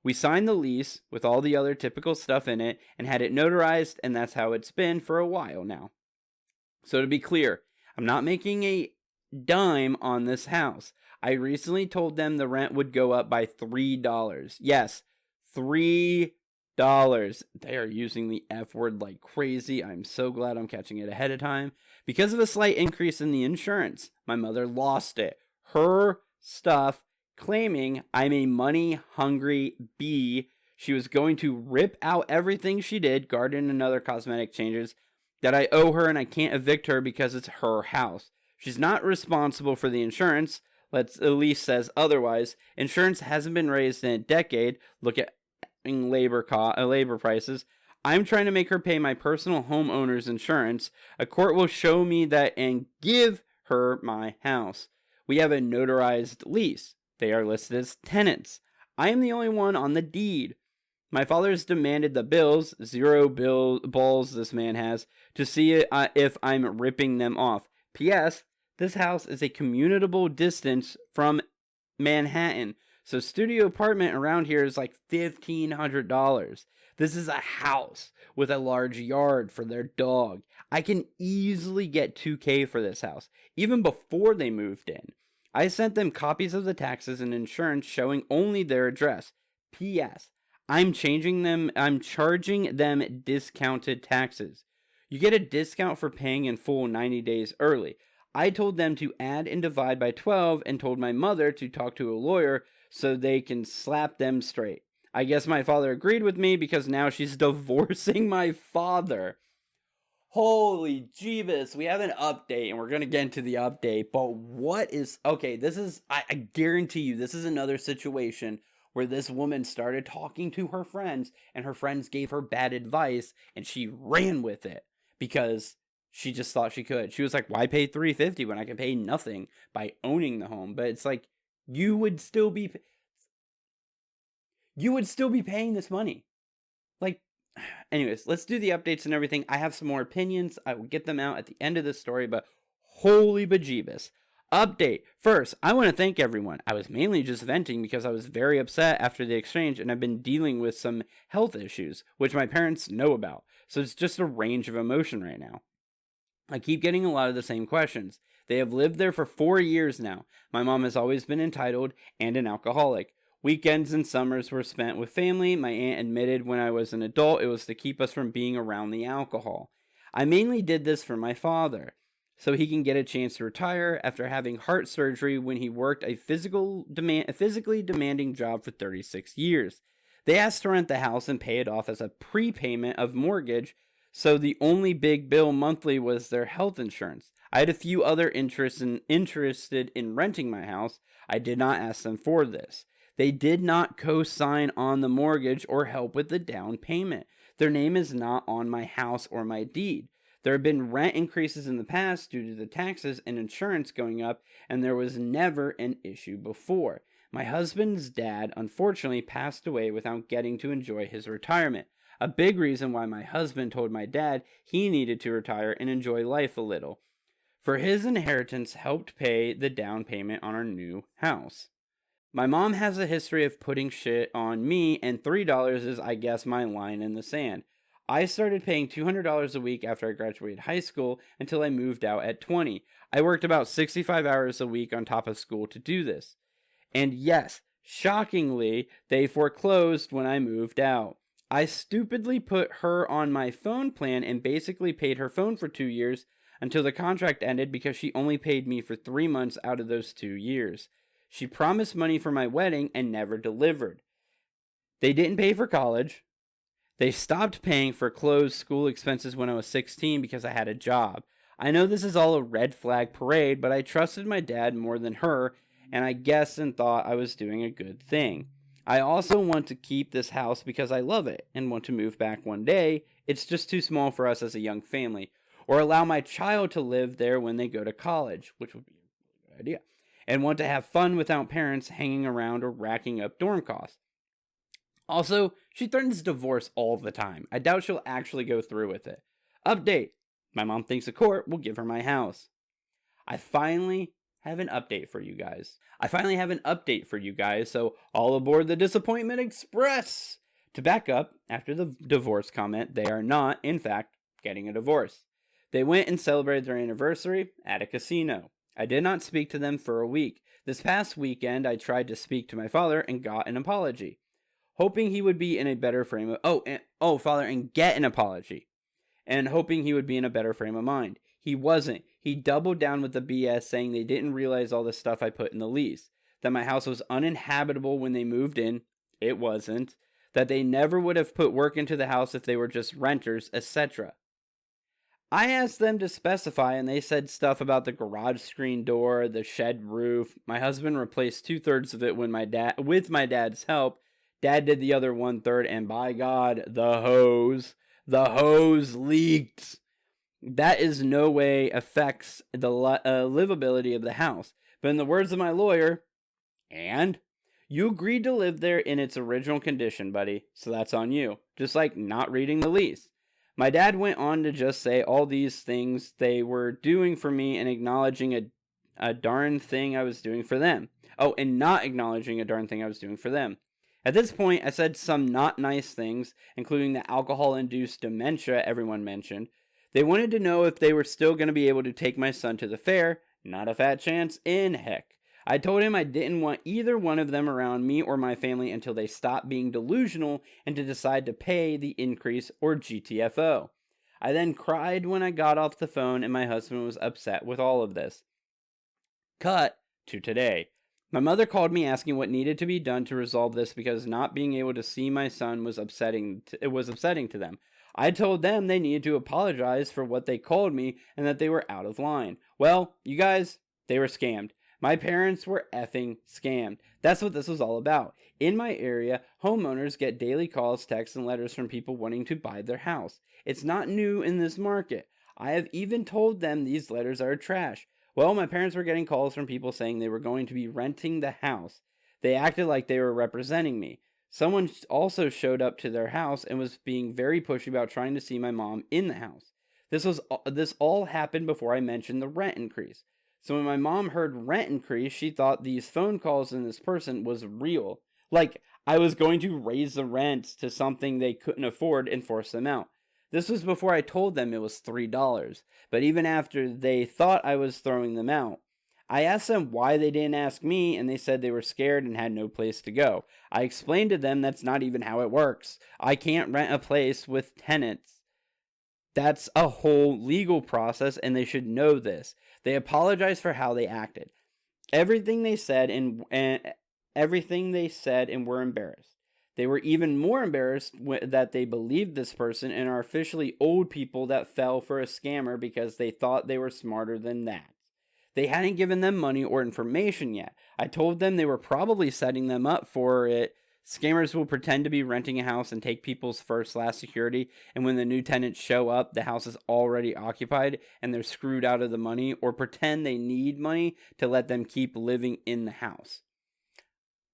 We signed the lease with all the other typical stuff in it and had it notarized, and that's how it's been for a while now. So to be clear, I'm not making a dime on this house. I recently told them the rent would go up by $3. Yes, $3. They are using the F word like crazy. I'm so glad I'm catching it ahead of time. Because of a slight increase in the insurance, my mother lost it. Her stuff, claiming I'm a money-hungry bee. She was going to rip out everything she did, garden and other cosmetic changes, that I owe her, and I can't evict her because it's her house. She's not responsible for the insurance. At least says otherwise. Insurance hasn't been raised in a decade. Look at labor prices. I'm trying to make her pay my personal homeowner's insurance. A court will show me that and give her my house. We have a notarized lease. They are listed as tenants. I am the only one on the deed. My father's demanded the bills, zero balls this man has, to see if I'm ripping them off. P.S. This house is a commutable distance from Manhattan, so studio apartment around here is like $1,500. This is a house with a large yard for their dog. I can easily get $2,000 for this house, even before they moved in. I sent them copies of the taxes and insurance showing only their address. P.S. I'm charging them discounted taxes. You get a discount for paying in full 90 days early. I told them to add and divide by 12 and told my mother to talk to a lawyer so they can slap them straight. I guess my father agreed with me because now she's divorcing my father. Holy Jeebus, we have an update and we're going to get into the update, but okay, this is, I guarantee you, this is another situation where this woman started talking to her friends, and her friends gave her bad advice, and she ran with it because she just thought she could. She was like, why pay $350 when I can pay nothing by owning the home? But it's like, you would still be paying this money. Like, anyways, let's do the updates and everything. I have some more opinions. I will get them out at the end of this story, but holy bejeebus. Update. First, I want to thank everyone. I was mainly just venting because I was very upset after the exchange, and I've been dealing with some health issues, which my parents know about. So it's just a range of emotion right now. I keep getting a lot of the same questions. They have lived there for 4 years now. My mom has always been entitled and an alcoholic. Weekends and summers were spent with family. My aunt admitted when I was an adult it was to keep us from being around the alcohol. I mainly did this for my father, so he can get a chance to retire after having heart surgery when he worked a physically demanding job for 36 years. They asked to rent the house and pay it off as a prepayment of mortgage, so the only big bill monthly was their health insurance. I had a few other interested in renting my house. I did not ask them for this. They did not co-sign on the mortgage or help with the down payment. Their name is not on my house or my deed. There have been rent increases in the past due to the taxes and insurance going up, and there was never an issue before. My husband's dad unfortunately passed away without getting to enjoy his retirement. A big reason why my husband told my dad he needed to retire and enjoy life a little. For his inheritance helped pay the down payment on our new house. My mom has a history of putting shit on me, and $3 is, I guess, my line in the sand. I started paying $200 a week after I graduated high school until I moved out at 20. I worked about 65 hours a week on top of school to do this. And yes, shockingly, they foreclosed when I moved out. I stupidly put her on my phone plan and basically paid her phone for 2 years until the contract ended because she only paid me for 3 months out of those 2 years. She promised money for my wedding and never delivered. They didn't pay for college. They stopped paying for closed school expenses when I was 16 because I had a job. I know this is all a red flag parade, but I trusted my dad more than her, and I guessed and thought I was doing a good thing. I also want to keep this house because I love it and want to move back one day. It's just too small for us as a young family. Or allow my child to live there when they go to college, which would be a really good idea. And want to have fun without parents hanging around or racking up dorm costs. Also, she threatens divorce all the time. I doubt she'll actually go through with it. Update. My mom thinks a court will give her my house. I finally have an update for you guys. So all aboard the Disappointment Express. To back up, after the divorce comment, they are not, in fact, getting a divorce. They went and celebrated their anniversary at a casino. I did not speak to them for a week. This past weekend, I tried to speak to my father and got an apology, hoping he would be in a better frame of and get an apology, and hoping he would be in a better frame of mind. He wasn't. He doubled down with the BS, saying they didn't realize all the stuff I put in the lease, that my house was uninhabitable when they moved in. It wasn't. That they never would have put work into the house if they were just renters, etc. I asked them to specify, and they said stuff about the garage screen door, the shed roof. My husband replaced 2/3 of it with my dad's help. Dad did the other 1/3, and by God, the hose leaked. That is no way affects the livability of the house. But in the words of my lawyer, and you agreed to live there in its original condition, buddy, so that's on you. Just like not reading the lease. My dad went on to just say all these things they were doing for me and acknowledging a darn thing I was doing for them. Oh, and not acknowledging a darn thing I was doing for them. At this point, I said some not nice things, including the alcohol-induced dementia everyone mentioned. They wanted to know if they were still going to be able to take my son to the fair. Not a fat chance in heck. I told him I didn't want either one of them around me or my family until they stopped being delusional and to decide to pay the increase or GTFO. I then cried when I got off the phone and my husband was upset with all of this. Cut to today. My mother called me asking what needed to be done to resolve this because not being able to see my son was upsetting to them. I told them they needed to apologize for what they called me and that they were out of line. Well, you guys, they were scammed. My parents were effing scammed. That's what this was all about. In my area, homeowners get daily calls, texts, and letters from people wanting to buy their house. It's not new in this market. I have even told them these letters are trash. Well, my parents were getting calls from people saying they were going to be renting the house. They acted like they were representing me. Someone also showed up to their house and was being very pushy about trying to see my mom in the house. This all happened before I mentioned the rent increase. So when my mom heard rent increase, she thought these phone calls and this person was real. Like I was going to raise the rent to something they couldn't afford and force them out. This was before I told them it was $3. But even after they thought I was throwing them out, I asked them why they didn't ask me, and they said they were scared and had no place to go. I explained to them that's not even how it works. I can't rent a place with tenants. That's a whole legal process, and they should know this. They apologized for how they acted. Everything they said and were embarrassed. They were even more embarrassed that they believed this person and are officially old people that fell for a scammer because they thought they were smarter than that. They hadn't given them money or information yet. I told them they were probably setting them up for it. Scammers will pretend to be renting a house and take people's first-class security, and when the new tenants show up, the house is already occupied and they're screwed out of the money, or pretend they need money to let them keep living in the house.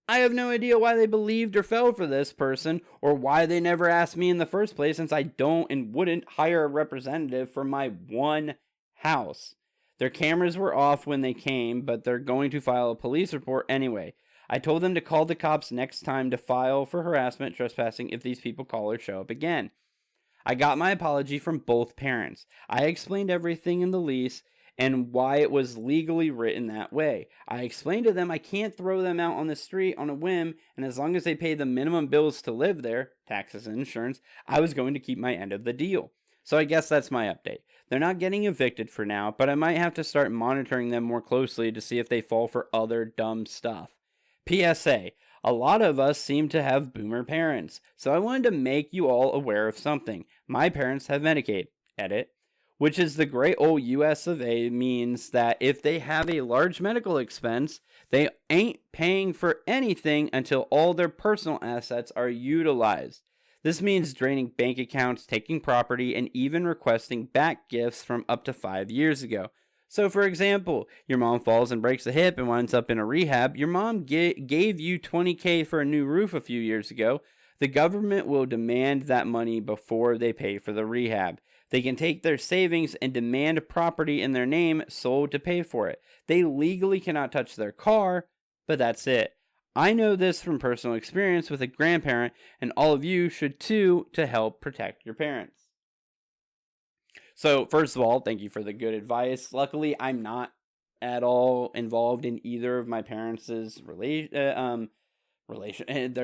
I have no idea why they believed or fell for this person, or why they never asked me in the first place, since I don't and wouldn't hire a representative for my one house. Their cameras were off when they came, but they're going to file a police report anyway. I told them to call the cops next time to file for harassment, trespassing if these people call or show up again. I got my apology from both parents. I explained everything in the lease and why it was legally written that way. I explained to them I can't throw them out on the street on a whim, and as long as they pay the minimum bills to live there, taxes and insurance, I was going to keep my end of the deal. So I guess that's my update. They're not getting evicted for now, but I might have to start monitoring them more closely to see if they fall for other dumb stuff. PSA, a lot of us seem to have boomer parents, so I wanted to make you all aware of something. My parents have Medicaid, edit, which is the great old US of A, means that if they have a large medical expense, they ain't paying for anything until all their personal assets are utilized. This means draining bank accounts, taking property, and even requesting back gifts from up to 5 years ago. So, for example, your mom falls and breaks a hip and winds up in a rehab. Your mom gave you $20,000 for a new roof a few years ago. The government will demand that money before they pay for the rehab. They can take their savings and demand property in their name sold to pay for it. They legally cannot touch their car, but that's it. I know this from personal experience with a grandparent, and all of you should too, to help protect your parents. So, first of all, thank you for the good advice. Luckily, I'm not at all involved in either of my parents' their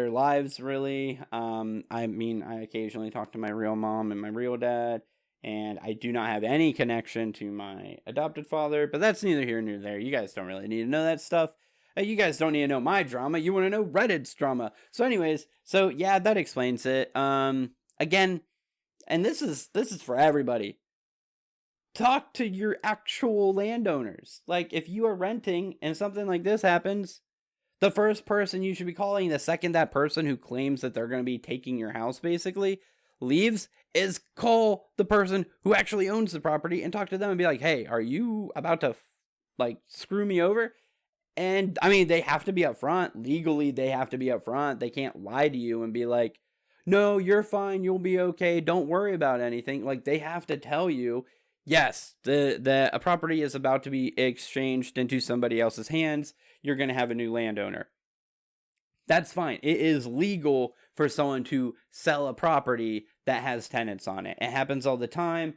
lives, really. I mean, I occasionally talk to my real mom and my real dad, and I do not have any connection to my adopted father, but that's neither here nor there. You guys don't really need to know that stuff. You guys don't need to know my drama. You want to know Reddit's drama. So anyways, yeah, that explains it. Again, and this is for everybody. Talk to your actual landowners. Like, if you are renting and something like this happens, the first person you should be calling the second that person who claims that they're going to be taking your house basically leaves is call the person who actually owns the property and talk to them and be like, hey, are you about to screw me over? And I mean, they have to be upfront. Legally, they have to be upfront. They can't lie to you and be like, no, you're fine. You'll be okay. Don't worry about anything. Like, they have to tell you, yes, a property is about to be exchanged into somebody else's hands. You're going to have a new landowner. That's fine. It is legal for someone to sell a property that has tenants on it. It happens all the time.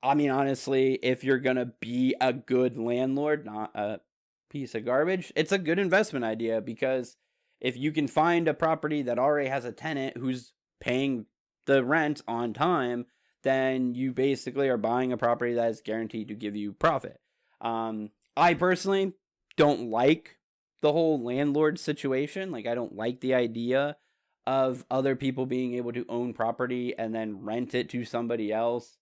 I mean, honestly, if you're going to be a good landlord, not a piece of garbage, it's a good investment idea, because if you can find a property that already has a tenant who's paying the rent on time, then you basically are buying a property that is guaranteed to give you profit. I personally don't like the whole landlord situation. Like, I don't like the idea of other people being able to own property and then rent it to somebody else,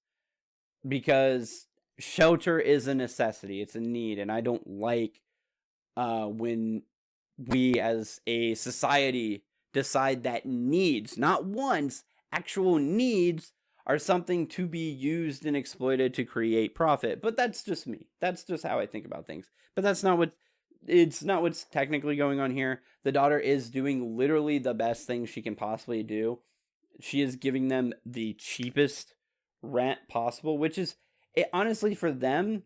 because shelter is a necessity. It's a need, and I don't like when we as a society decide that needs, not wants, actual needs are something to be used and exploited to create profit. But that's just me. That's just how I think about things. But that's not what it's not what's technically going on here. The daughter is doing literally the best thing she can possibly do. She is giving them the cheapest rent possible, which is honestly for them,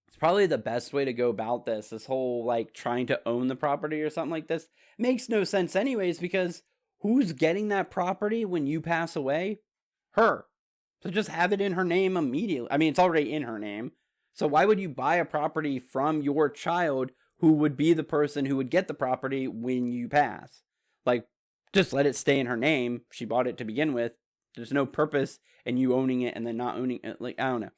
it's probably the best way to go about this. This whole like trying to own the property or something like this makes no sense anyways, because who's getting that property when you pass away? Her. So just have it in her name immediately. I mean, it's already in her name. So why would you buy a property from your child who would be the person who would get the property when you pass? Like, just let it stay in her name. She bought it to begin with. There's no purpose in you owning it and then not owning it. Like, I don't know.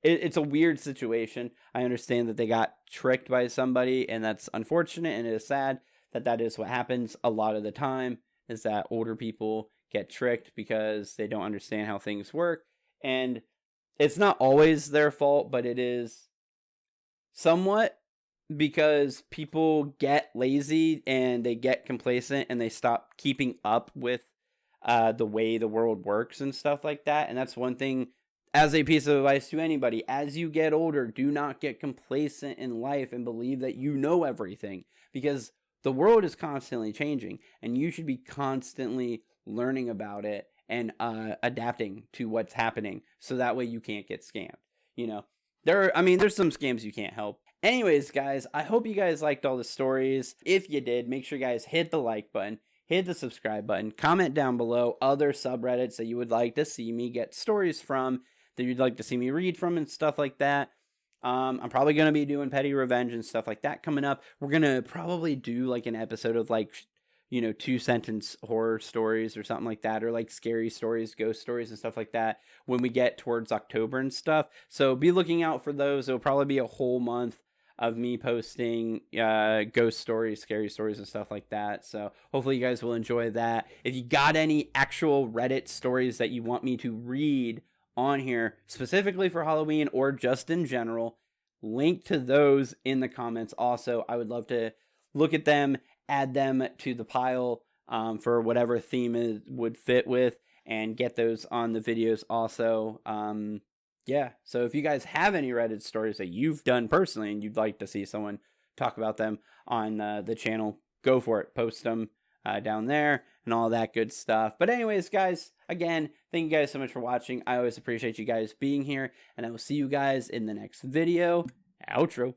It's a weird situation. I understand that they got tricked by somebody, and that's unfortunate, and it is sad that that is what happens a lot of the time, is that older people get tricked because they don't understand how things work. And it's not always their fault, but it is somewhat, because people get lazy and they get complacent and they stop keeping up with the way the world works and stuff like that. And that's one thing, as a piece of advice to anybody, as you get older, do not get complacent in life and believe that you know everything, because the world is constantly changing and you should be constantly learning about it and adapting to what's happening, so that way you can't get scammed. You know, there's some scams you can't help. Anyways, guys, I hope you guys liked all the stories. If you did, make sure you guys hit the like button, hit the subscribe button, comment down below other subreddits that you would like to see me get stories from, that you'd like to see me read from and stuff like that. I'm probably going to be doing petty revenge and stuff like that coming up. We're going to probably do like an episode of like, 2-sentence horror stories or something like that, or like scary stories, ghost stories and stuff like that when we get towards October and stuff. So be looking out for those. It'll probably be a whole month of me posting ghost stories, scary stories and stuff like that. So hopefully you guys will enjoy that. If you got any actual Reddit stories that you want me to read on here specifically for Halloween or just in general, link to those in the comments also. I would love to look at them, add them to the pile for whatever theme it would fit with, and get those on the videos also. Yeah, so if you guys have any Reddit stories that you've done personally and you'd like to see someone talk about them on the channel, go for it. Post them down there and all that good stuff. But anyways, guys, again, thank you guys so much for watching. I always appreciate you guys being here, and I will see you guys in the next video. Outro.